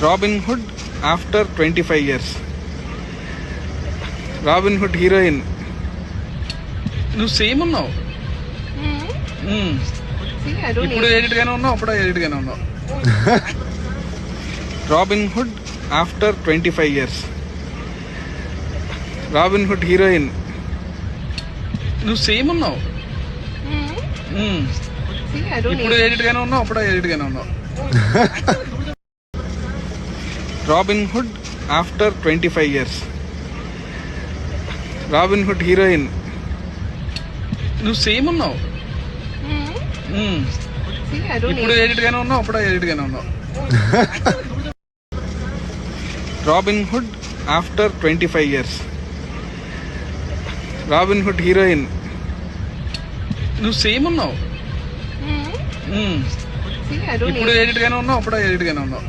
Robin hood after 25 years. Robin hood heroine. నువ్వు same ఉన్నావు. ఇప్పుడు ఎడిట్ గానే ఉన్నావు, అప్పుడు ఎడిట్ గానే ఉన్నావు. Robin hood after 25 years. Robin hood heroine. నువ్వు సేమ్ ఉన్నావు. ఇప్పుడు ఎడిట్ గానే ఉన్నావు, అప్పుడు ఎడిట్ గానే ఉన్నావు. Robin hood after 25 years. Robin hood heroine. నువ్వు సేమ్ ఉన్నావు. ఇప్పుడు ఎడిట్ గానే ఉన్నావు, అప్పుడు ఎడిట్ గానే ఉన్నావు. Robin hood after 25 years. Robin hood heroine. నువ్వు సేమ్ ఉన్నావు. ఇప్పుడు ఎడిట్ గానే ఉన్నావు, అప్పుడు ఎడిట్ గానే ఉన్నావు.